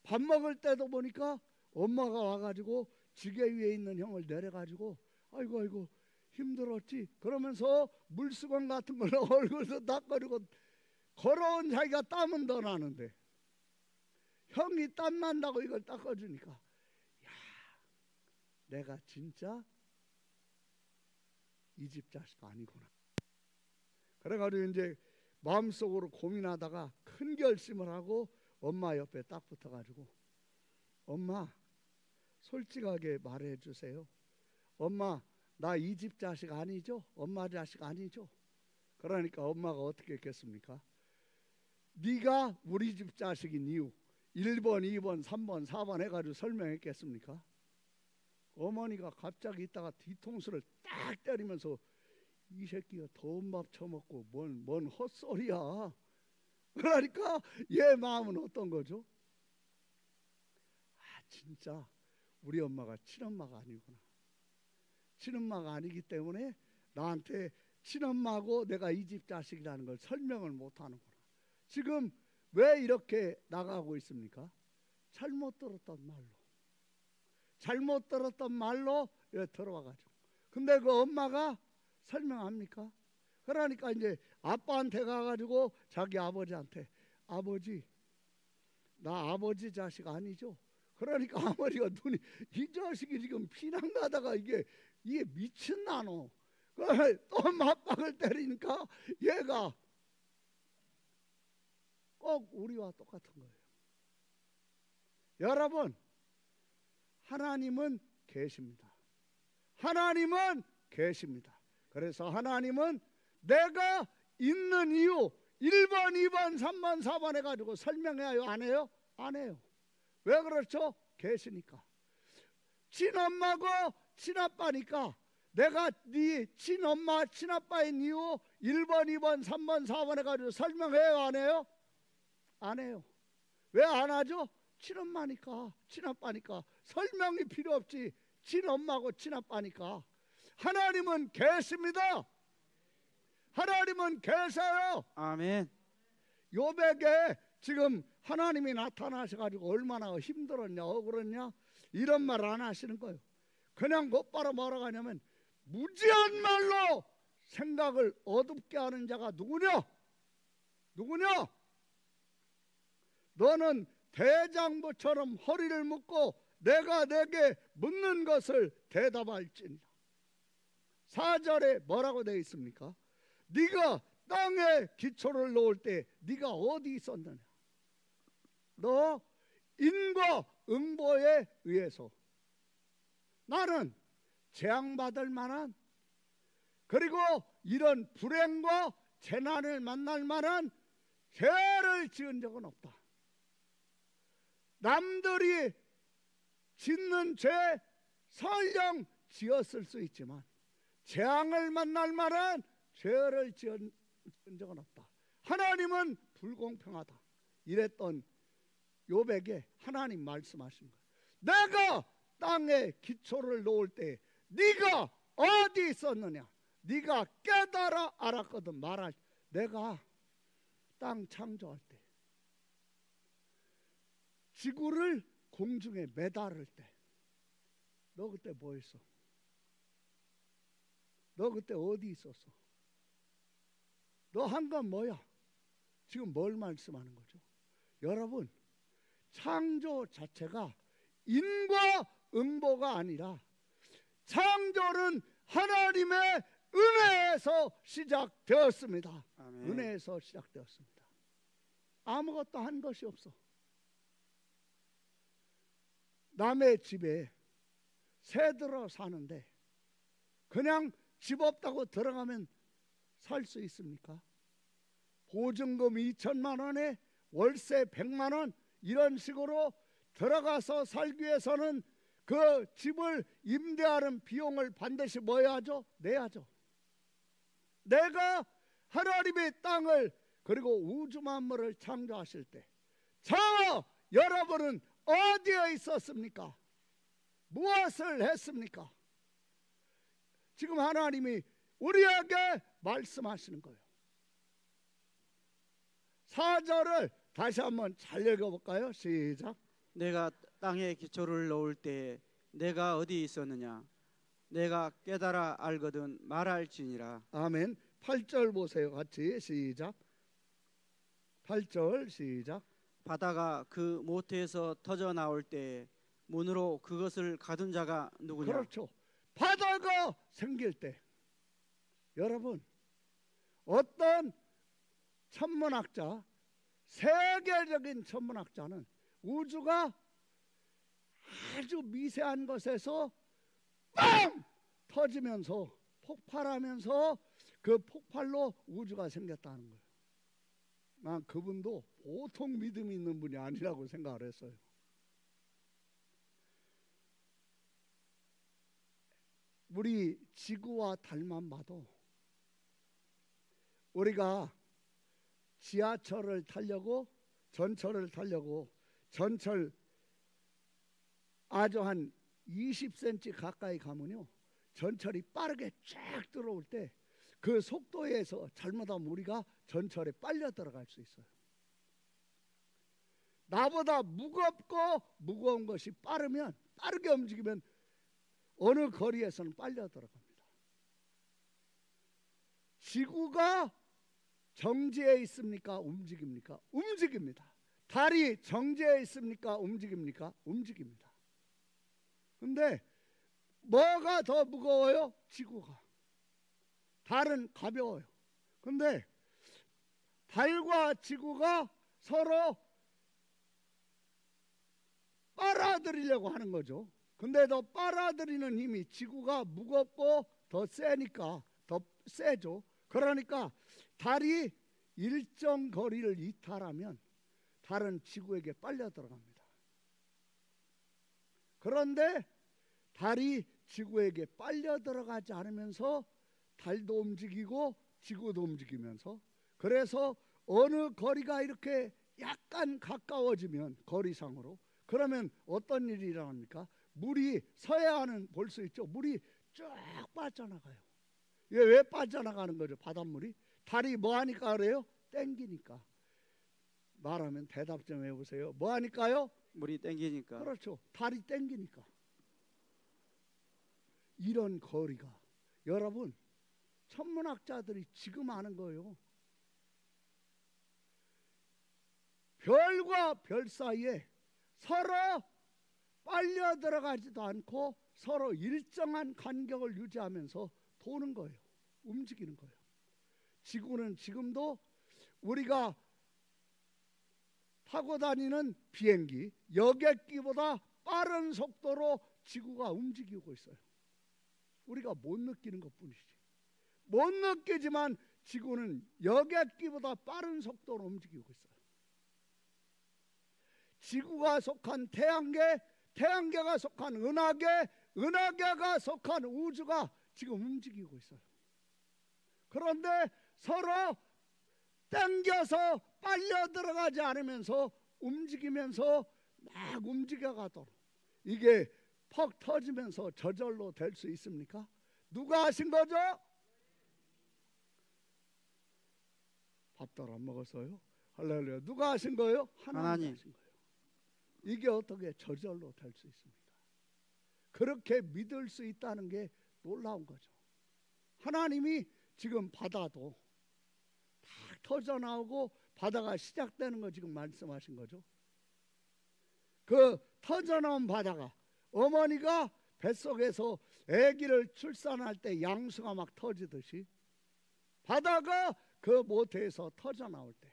밥 먹을 때도 보니까 엄마가 와가지고 지게 위에 있는 형을 내려가지고 아이고 아이고 힘들었지 그러면서 물수건 같은 걸로 얼굴도 닦아주고 걸어온 자기가 땀은 더 나는데 형이 땀 난다고 이걸 닦아주니까 야, 내가 진짜 이 집 자식 아니구나. 그래가지고 이제 마음속으로 고민하다가 큰 결심을 하고 엄마 옆에 딱 붙어가지고 엄마 솔직하게 말해주세요. 엄마 나 이 집 자식 아니죠? 엄마 자식 아니죠? 그러니까 엄마가 어떻게 했겠습니까? 네가 우리 집 자식인 이유 1번, 2번, 3번, 4번 해가지고 설명했겠습니까? 어머니가 갑자기 있다가 뒤통수를 딱 때리면서 이 새끼가 더운 밥 처먹고 뭔 헛소리야. 그러니까 얘 마음은 어떤 거죠? 아 진짜 우리 엄마가 친엄마가 아니구나. 친엄마가 아니기 때문에 나한테 친엄마고 내가 이 집 자식이라는 걸 설명을 못하는구나. 지금 왜 이렇게 나가고 있습니까? 잘못 들었던 말로 들어와가지고. 근데 그 엄마가 설명합니까? 그러니까 이제 아빠한테 가가지고 자기 아버지한테 아버지 나 아버지 자식 아니죠? 그러니까 아버지가 눈이 이 자식이 지금 피난 가다가 이게 미친나노. 또 맞박을 때리니까 얘가 꼭 우리와 똑같은 거예요. 여러분 하나님은 계십니다. 하나님은 계십니다. 그래서 하나님은 내가 있는 이유 1번, 2번, 3번, 4번 해가지고 설명해요? 안 해요? 안 해요. 왜 그렇죠? 계시니까. 친엄마고 친아빠니까 내가 네 친엄마 친아빠인 이유 1번, 2번, 3번, 4번 해가지고 설명해요? 안 해요? 안 해요. 왜 안 하죠? 친엄마니까 친아빠니까 설명이 필요 없지. 친엄마고 친아빠니까. 하나님은 계십니다. 하나님은 계세요. 아멘. 욥에게 지금 하나님이 나타나셔가지고 얼마나 힘들었냐 억울했냐 이런 말 안 하시는 거예요. 그냥 곧바로 뭐라고 하냐면 무지한 말로 생각을 어둡게 하는 자가 누구냐? 너는 대장부처럼 허리를 묶고 내가 내게 묻는 것을 대답할지니라. 4절에 뭐라고 되어 있습니까? 네가 땅에 기초를 놓을 때 네가 어디 있었느냐? 너 인과 응보에 의해서 나는 재앙받을 만한 그리고 이런 불행과 재난을 만날 만한 죄를 지은 적은 없다. 남들이 짓는 죄 설령 지었을 수 있지만 재앙을 만날 만한 죄를 지은 적은 없다. 하나님은 불공평하다. 이랬던 욥에게 하나님 말씀하신 거예요. 내가 땅에 기초를 놓을 때 네가 어디 있었느냐? 네가 깨달아 알았거든. 말할 내가 땅 창조할 때 지구를 공중에 매달을 때 너 그때 뭐 했어? 너 그때 어디 있었어? 너 한 건 뭐야? 지금 뭘 말씀하는 거죠? 여러분 창조 자체가 인과 응보가 아니라 창조는 하나님의 은혜에서 시작되었습니다. 아멘. 은혜에서 시작되었습니다. 아무것도 한 것이 없어. 남의 집에 새들어 사는데 그냥 집 없다고 들어가면 살 수 있습니까? 보증금 2천만 원에 월세 100만 원 이런 식으로 들어가서 살기 위해서는 그 집을 임대하는 비용을 반드시 뭐 해야죠? 내야죠. 내가 하나님의 땅을 그리고 우주 만물을 창조하실 때 저 여러분은 어디에 있었습니까? 무엇을 했습니까? 지금 하나님이 우리에게 말씀하시는 거예요. 4절을 다시 한번 잘 읽어볼까요? 시작. 내가 땅에 기초를 놓을 때에 내가 어디 있었느냐? 내가 깨달아 알거든 말할지니라. 아멘. 8절 보세요. 같이 시작. 8절 시작. 바다가 그 모태에서 터져 나올 때에 문으로 그것을 가둔 자가 누구냐? 그렇죠. 바다가 생길 때 여러분 어떤 천문학자, 세계적인 천문학자는 우주가 아주 미세한 것에서 빵 터지면서 폭발하면서 그 폭발로 우주가 생겼다는 거예요. 난 그분도 보통 믿음이 있는 분이 아니라고 생각을 했어요. 우리 지구와 달만 봐도 우리가 지하철을 타려고 전철을 타려고 전철 아주 한 20cm 가까이 가면요 전철이 빠르게 쫙 들어올 때 그 속도에서 잘못하면 우리가 전철에 빨려 들어갈 수 있어요. 나보다 무겁고 무거운 것이 빠르게 움직이면 어느 거리에서는 빨려 들어갑니다. 지구가 정지해 있습니까? 움직입니까? 움직입니다. 달이 정지해 있습니까? 움직입니까? 움직입니다. 근데 뭐가 더 무거워요? 지구가. 달은 가벼워요. 근데 달과 지구가 서로 빨아들이려고 하는 거죠. 근데 더 빨아들이는 힘이 지구가 무겁고 더 세니까 더 세죠. 그러니까 달이 일정 거리를 이탈하면 달은 지구에게 빨려 들어갑니다. 그런데 달이 지구에게 빨려 들어가지 않으면서 달도 움직이고 지구도 움직이면서 그래서 어느 거리가 이렇게 약간 가까워지면 거리상으로 그러면 어떤 일이 일어납니까? 물이 서해안은 볼 수 있죠. 물이 쫙 빠져나가요. 왜 빠져나가는 거죠? 바닷물이 달이 뭐 하니까 그래요? 땡기니까. 말하면 대답 좀 해보세요. 뭐 하니까요? 물이 땡기니까. 그렇죠. 달이 땡기니까. 이런 거리가 여러분 천문학자들이 지금 아는 거예요. 별과 별 사이에 서로 빨려 들어가지도 않고 서로 일정한 간격을 유지하면서 도는 거예요. 움직이는 거예요. 지구는 지금도 우리가 타고 다니는 비행기, 여객기보다 빠른 속도로 지구가 움직이고 있어요. 우리가 못 느끼는 것뿐이지. 못 느끼지만 지구는 여객기보다 빠른 속도로 움직이고 있어요. 지구가 속한 태양계, 태양계가 속한 은하계, 은하계가 속한 우주가 지금 움직이고 있어요. 그런데 서로 당겨서 빨려 들어가지 않으면서 움직이면서 막 움직여가도록 이게 퍽 터지면서 저절로 될 수 있습니까? 누가 하신 거죠? 밥도 안 먹었어요? 할렐루야. 누가 하신 거예요? 하나님 하신 거예요. 이게 어떻게 저절로 될 수 있습니까? 그렇게 믿을 수 있다는 게 놀라운 거죠. 하나님이 지금 바다도 다 터져 나오고 바다가 시작되는 거 지금 말씀하신 거죠. 그 터져 나온 바다가 어머니가 뱃속에서 아기를 출산할 때 양수가 막 터지듯이 바다가 그 모태에서 터져 나올 때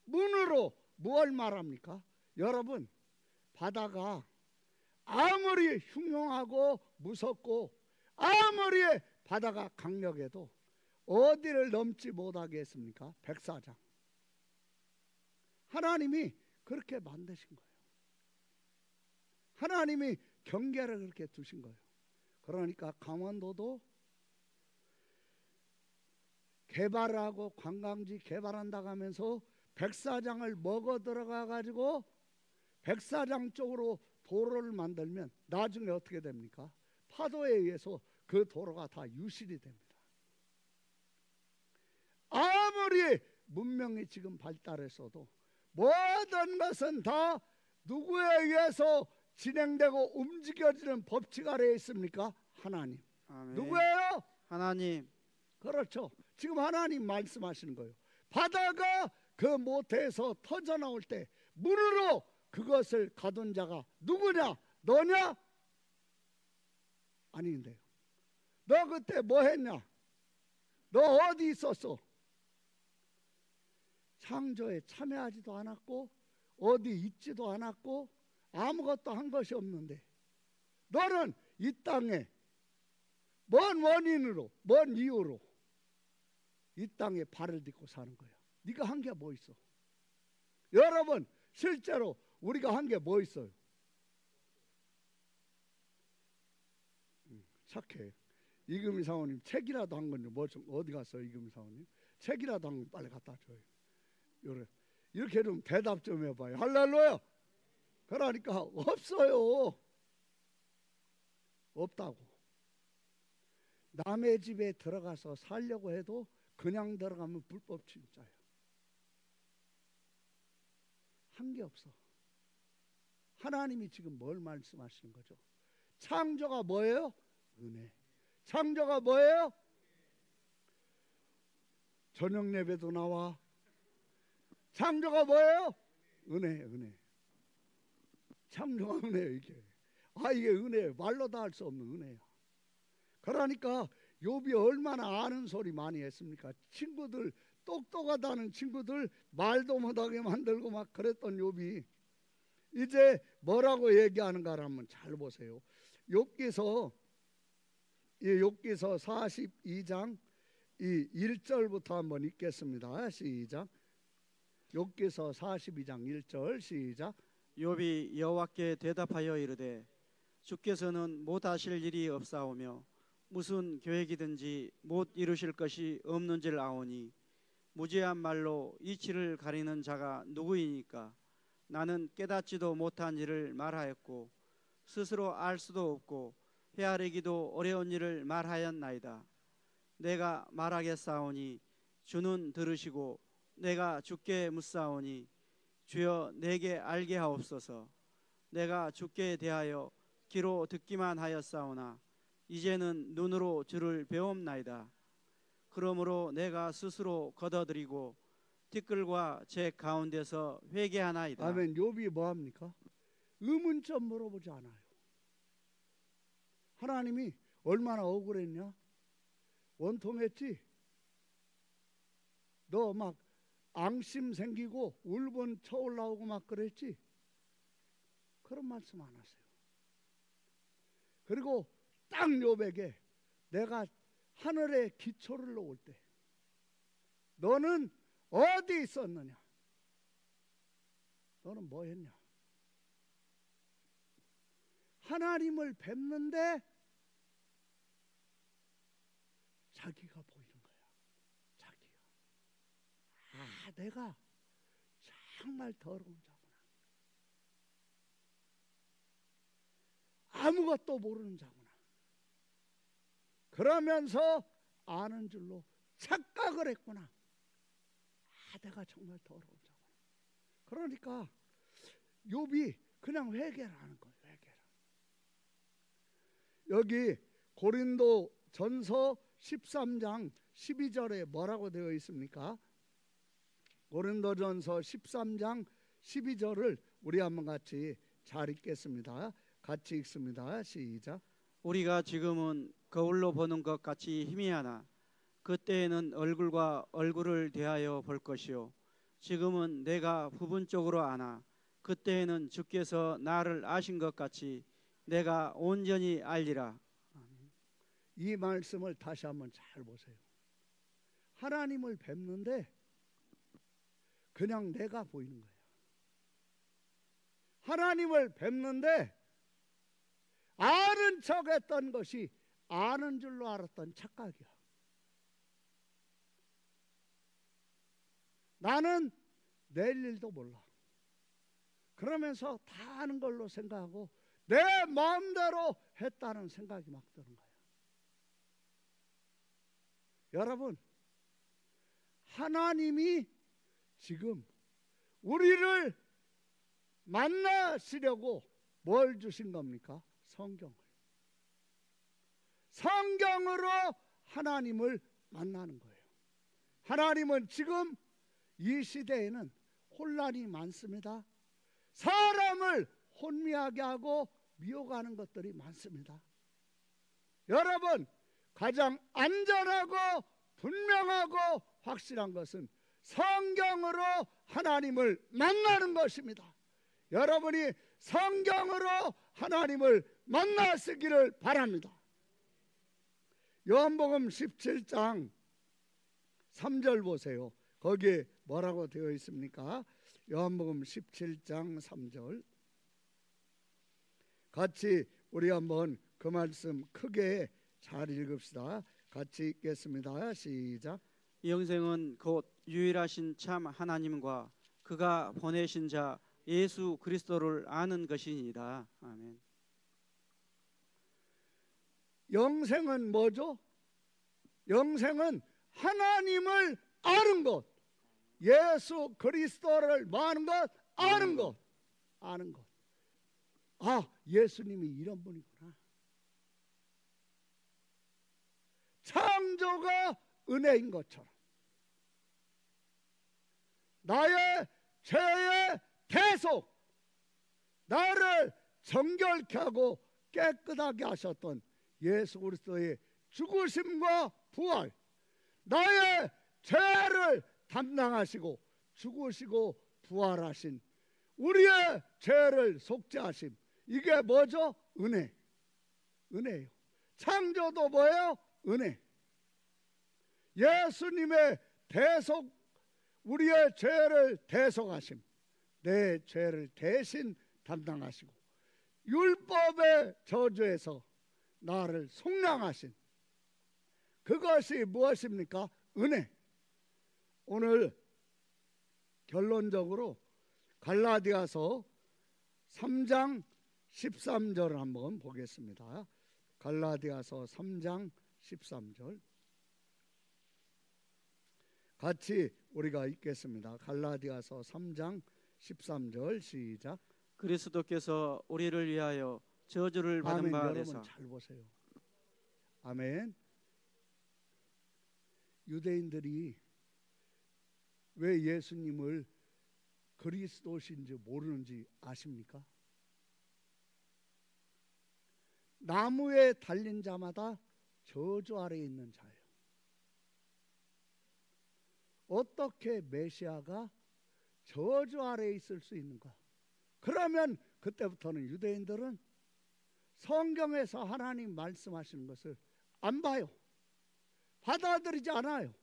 문으로 무엇을 말합니까? 여러분 바다가 아무리 흉흉하고 무섭고 아무리 바다가 강력해도 어디를 넘지 못하게 했습니까? 백사장. 하나님이 그렇게 만드신 거예요. 하나님이 경계를 그렇게 두신 거예요. 그러니까 강원도도 개발하고 관광지 개발한다고 하면서 백사장을 먹어 들어가 가지고 백사장 쪽으로 도로를 만들면 나중에 어떻게 됩니까? 파도에 의해서 그 도로가 다 유실이 됩니다. 아무리 문명이 지금 발달했어도 모든 것은 다 누구에 의해서 진행되고 움직여지는 법칙 아래에 있습니까? 하나님. 아멘. 누구예요? 하나님. 그렇죠. 지금 하나님 말씀하시는 거예요. 바다가 그 모태에서 터져 나올 때 물으로 그것을 가둔 자가 누구냐? 너냐? 아닌데요. 너 그때 뭐 했냐? 너 어디 있었어? 창조에 참여하지도 않았고 어디 있지도 않았고 아무것도 한 것이 없는데 너는 이 땅에 뭔 원인으로 뭔 이유로 이 땅에 발을 딛고 사는 거야. 네가 한 게 뭐 있어? 여러분 실제로 우리가 한 게 뭐 있어요? 착해. 이금희 사모님 책이라도 한 건요. 뭐 좀 어디 갔어 이금희 사모님? 책이라도 한 건 빨리 갖다 줘요. 이렇게 좀 대답 좀 해봐요. 할렐루야. 그러니까 없어요. 없다고. 남의 집에 들어가서 살려고 해도 그냥 들어가면 불법 침입자예요. 한 게 없어. 하나님이 지금 뭘 말씀하시는 거죠? 창조가 뭐예요? 은혜. 창조가 뭐예요? 저녁 예배도 나와. 창조가 뭐예요? 은혜, 은혜. 창조가 은혜예요, 이게. 이게 은혜예요. 말로 다 할 수 없는 은혜야. 그러니까 욥이 얼마나 아는 소리 많이 했습니까? 친구들, 똑똑하다는 친구들 말도 못하게 만들고 막 그랬던 욥이 이제 뭐라고 얘기하는가를 한번 잘 보세요. 욥기서 42장 이 1절부터 한번 읽겠습니다. 시작. 욥기서 42장 1절 시작. 욥이 여호와께 대답하여 이르되 주께서는 못하실 일이 없사오며 무슨 계획이든지 못 이루실 것이 없는 줄 아오니 무지한 말로 이치를 가리는 자가 누구이니까? 나는 깨닫지도 못한 일을 말하였고 스스로 알 수도 없고 헤아리기도 어려운 일을 말하였나이다. 내가 말하겠사오니 주는 들으시고 내가 주께 묻사오니 주여 내게 알게 하옵소서. 내가 주께 대하여 귀로 듣기만 하였사오나 이제는 눈으로 주를 배움나이다. 그러므로 내가 스스로 걷어들이고 티끌과 제 가운데서 회개하나이다. 아멘. 욥이 뭐합니까? 의문점 물어보지 않아요. 하나님이 얼마나 억울했냐? 원통했지? 너 막 앙심 생기고 울분 쳐올라오고 막 그랬지? 그런 말씀 안 하세요. 그리고 딱 욥에게 내가 하늘에 기초를 놓을 때 너는 어디 있었느냐? 너는 뭐 했냐? 하나님을 뵙는데 자기가 보이는 거야. 자기가. 내가 정말 더러운 자구나. 아무것도 모르는 자구나. 그러면서 아는 줄로 착각을 했구나. 내가 정말 더러운 자구나. 그러니까 욥이 그냥 회개를 하는 거예요. 회개를. 여기 고린도 전서 13장 12절에 뭐라고 되어 있습니까? 고린도전서 13장 12절을 우리 한번 같이 잘 읽겠습니다. 같이 읽습니다. 시작. 우리가 지금은 거울로 보는 것 같이 희미하나 그때에는 얼굴과 얼굴을 대하여 볼 것이요 지금은 내가 부분적으로 아나 그때에는 주께서 나를 아신 것 같이 내가 온전히 알리라. 이 말씀을 다시 한번 잘 보세요. 하나님을 뵙는데 그냥 내가 보이는 거예요. 하나님을 뵙는데 아는 척했던 것이 아는 줄로 알았던 착각이야. 나는 내일 일도 몰라. 그러면서 다 아는 걸로 생각하고 내 마음대로 했다는 생각이 막 드는 거예요. 여러분, 하나님이 지금 우리를 만나시려고 뭘 주신 겁니까? 성경을. 성경으로 하나님을 만나는 거예요. 하나님은 지금 이 시대에는 혼란이 많습니다. 사람을 혼미하게 하고 미혹하는 것들이 많습니다. 여러분, 가장 안전하고 분명하고 확실한 것은 성경으로 하나님을 만나는 것입니다. 여러분이 성경으로 하나님을 만나시기를 바랍니다. 요한복음 17장 3절 보세요. 거기에 뭐라고 되어 있습니까? 요한복음 17장 3절. 같이 우리 한번 그 말씀 크게 잘 읽읍시다. 같이 읽겠습니다. 시작. 영생은 곧 유일하신 참 하나님과 그가 보내신 자 예수 그리스도를 아는 것이니이다. 아멘. 영생은 뭐죠? 영생은 하나님을 아는 것, 예수 그리스도를 뭐 하는 것? 아는 것. 아는 것. 아, 예수님이 이런 분이구나. 창조가 은혜인 것처럼 나의 죄의 대속, 나를 정결케 하고 깨끗하게 하셨던 예수 그리스도의 죽으심과 부활, 나의 죄를 담당하시고 죽으시고 부활하신 우리의 죄를 속죄하심, 이게 뭐죠? 은혜. 은혜예요. 창조도 뭐예요? 은혜. 예수님의 대속, 우리의 죄를 대속하심, 내 죄를 대신 담당하시고 율법의 저주에서 나를 속량하신 그것이 무엇입니까? 은혜. 오늘 결론적으로 갈라디아서 3장 13절을 한번 보겠습니다. 갈라디아서 3장 13절 같이 우리가 읽겠습니다. 갈라디아서 3장 13절 시작. 그리스도께서 우리를 위하여 저주를 받은 바 되사. 여러분 잘 보세요. 아멘. 유대인들이 왜 예수님을 그리스도신지 모르는지 아십니까? 나무에 달린 자마다 저주 아래에 있는 자예요. 어떻게 메시아가 저주 아래에 있을 수 있는가? 그러면 그때부터는 유대인들은 성경에서 하나님 말씀하시는 것을 안 봐요. 받아들이지 않아요.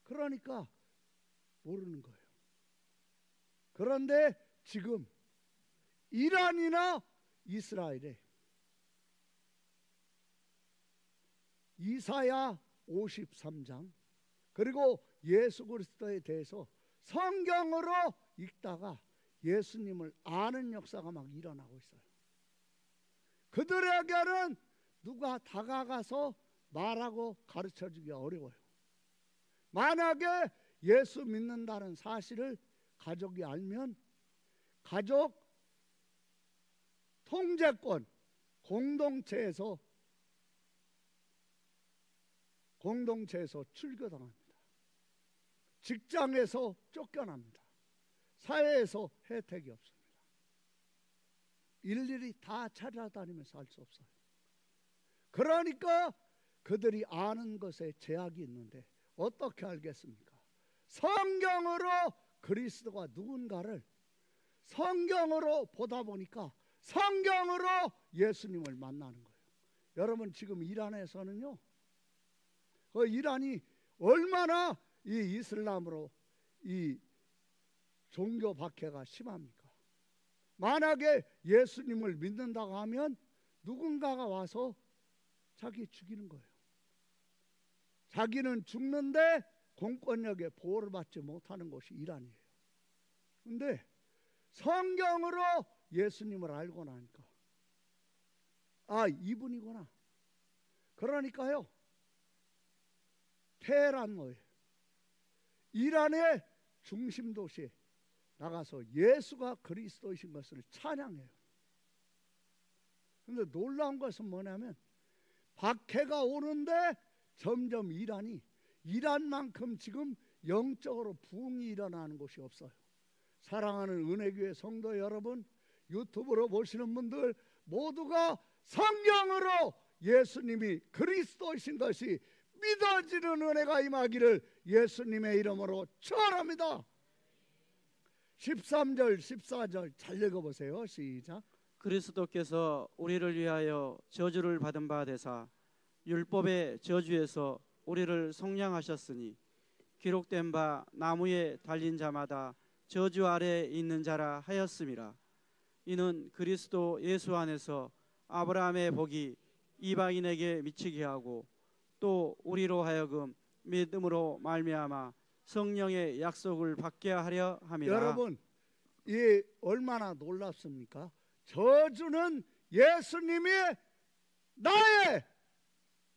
그러니까 모르는 거예요. 그런데 지금 이란이나 이스라엘에 이사야 53장 그리고 예수 그리스도에 대해서 성경으로 읽다가 예수님을 아는 역사가 막 일어나고 있어요. 그들에게는 누가 다가가서 말하고 가르쳐주기가 어려워요. 만약에 예수 믿는다는 사실을 가족이 알면 가족 통제권, 공동체에서 출교당합니다. 직장에서 쫓겨납니다. 사회에서 혜택이 없습니다. 일일이 다 찾아다니면서 할 수 없어요. 그러니까 그들이 아는 것에 제약이 있는데 어떻게 알겠습니까? 성경으로 그리스도가 누군가를 성경으로 보다 보니까 성경으로 예수님을 만나는 거예요. 여러분 지금 이란에서는요, 그 이란이 얼마나 이 이슬람으로 이 종교 박해가 심합니까? 만약에 예수님을 믿는다고 하면 누군가가 와서 자기 죽이는 거예요. 자기는 죽는데 공권력의 보호를 받지 못하는 곳이 이란이에요. 그런데 성경으로 예수님을 알고 나니까 아, 이분이구나. 그러니까요, 테헤란 뭐예요? 이란의 중심 도시에 나가서 예수가 그리스도이신 것을 찬양해요. 그런데 놀라운 것은 뭐냐면 박해가 오는데 점점 이란만큼 지금 영적으로 부흥이 일어나는 곳이 없어요. 사랑하는 은혜교회 성도 여러분, 유튜브로 보시는 분들 모두가 성경으로 예수님이 그리스도이신 것이 믿어지는 은혜가 임하기를 예수님의 이름으로 축원합니다. 13절 14절 잘 읽어보세요. 시작. 그리스도께서 우리를 위하여 저주를 받은 바 되사 율법의 저주에서 우리를 속량하셨으니 기록된 바 나무에 달린 자마다 저주 아래 있는 자라 하였음이라. 이는 그리스도 예수 안에서 아브라함의 복이 이방인에게 미치게 하고 또 우리로 하여금 믿음으로 말미암아 성령의 약속을 받게 하려 함이라. 여러분, 이 얼마나 놀랍습니까? 저주는 예수님이 나의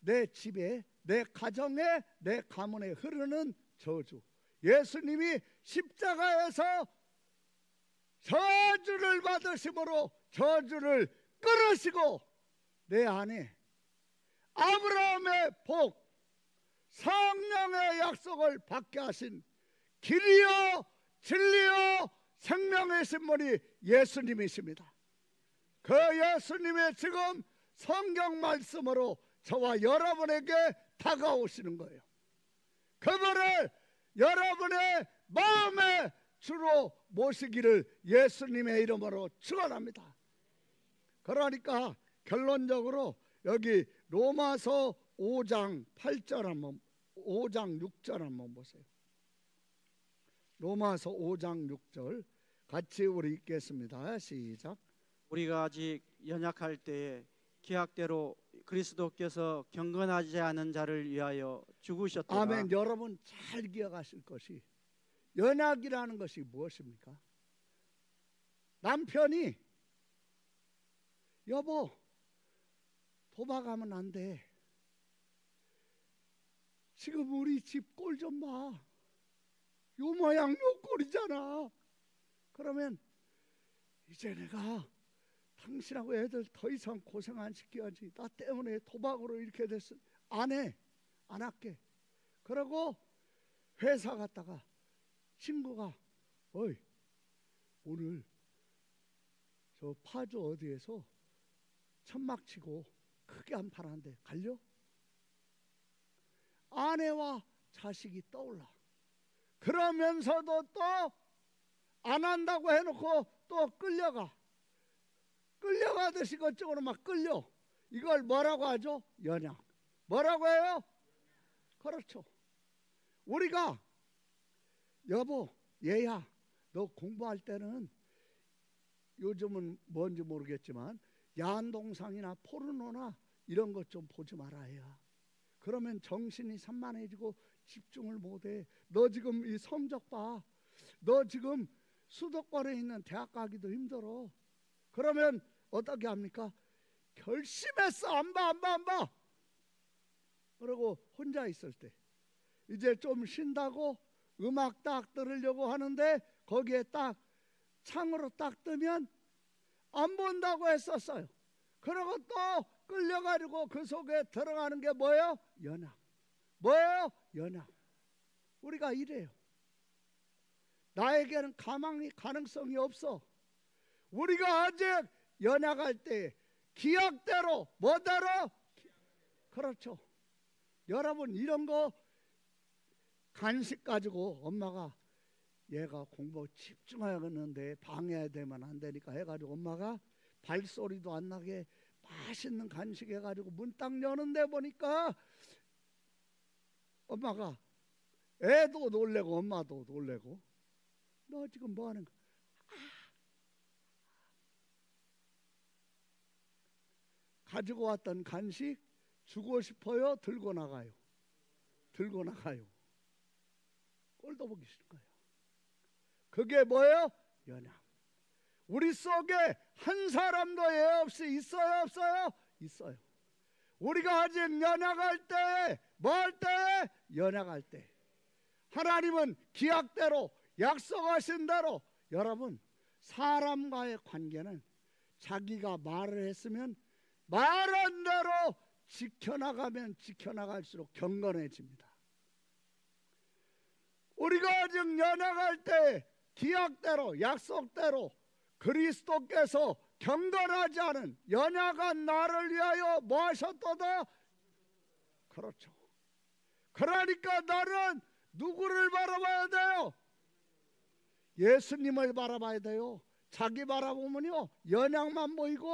내 집에 내 가정에 내 가문에 흐르는 저주, 예수님이 십자가에서 저주를 받으심으로 저주를 끊으시고 내 안에 아브라함의 복, 성령의 약속을 받게 하신 길이요 진리요 생명이신 분이 예수님이십니다. 그 예수님의 지금 성경 말씀으로 저와 여러분에게 다가오시는 거예요. 그분을 여러분의 마음에 주로 모시기를 예수님의 이름으로 축원합니다. 그러니까 결론적으로 여기 로마서 5장 8절 한번 5장 6절 한번 보세요. 로마서 5장 6절 같이 우리 읽겠습니다. 시작. 우리가 아직 연약할 때에 기약대로 그리스도께서 경건하지 않은 자를 위하여 죽으셨더라. 아멘. 여러분 잘 기억하실 것이 연약이라는 것이 무엇입니까? 남편이 여보 도박하면 안 돼. 지금 우리 집 꼴 좀 봐. 요 모양 요 꼴이잖아. 그러면 이제 내가 당신하고 애들 더 이상 고생 안 시켜야지. 나 때문에 도박으로 이렇게 됐어. 안 해. 안 할게. 그러고 회사 갔다가 친구가 어이 오늘 저 파주 어디에서 천막 치고 크게 한 판 한대. 갈려? 아내와 자식이 떠올라. 그러면서도 또 안 한다고 해놓고 또 끌려가듯이 그쪽으로 막 끌려. 이걸 뭐라고 하죠? 연약. 뭐라고 해요? 그렇죠. 우리가 여보 얘야 너 공부할 때는 요즘은 뭔지 모르겠지만 야한동상이나 포르노나 이런 것 좀 보지 마라 해야. 그러면 정신이 산만해지고 집중을 못해. 너 지금 이 성적 봐. 너 지금 수도권에 있는 대학 가기도 힘들어. 그러면 어떻게 합니까? 결심했어. 안 봐. 그리고 혼자 있을 때 이제 좀 쉰다고 음악 딱 들으려고 하는데 거기에 딱 창으로 딱 뜨면 안 본다고 했었어요. 그리고 또 끌려가지고 그 속에 들어가는 게 뭐예요? 연약. 뭐예요? 연약. 우리가 이래요. 나에게는 가능성이 없어. 우리가 아직 연약할 때 기약대로 뭐대로? 그렇죠. 여러분 이런 거 간식 가지고 엄마가 얘가 공부 집중하겠는데 방해되면 안 되니까 해가지고 엄마가 발소리도 안 나게 맛있는 간식 해가지고 문 딱 여는데 보니까 엄마가 애도 놀래고 엄마도 놀래고 너 지금 뭐 하는 거야? 가지고 왔던 간식 주고 싶어요? 들고 나가요? 들고 나가요. 꼴도 보기 싫은 거예요. 그게 뭐예요? 연약. 우리 속에 한 사람도 예 없이 있어요? 없어요? 있어요. 우리가 아직 연약할 때, 뭐 할 때? 연약할 때 하나님은 기약대로 약속하신 대로 여러분, 사람과의 관계는 자기가 말을 했으면 말한 대로 지켜나가면 지켜나갈수록 경건해집니다. 우리가 아직 연약할 때 기약대로 약속대로 그리스도께서 경건하지 않은 연약한 나를 위하여 뭐 하셨도다? 그렇죠. 그러니까 나는 누구를 바라봐야 돼요? 예수님을 바라봐야 돼요. 자기 바라보면요 연약만 보이고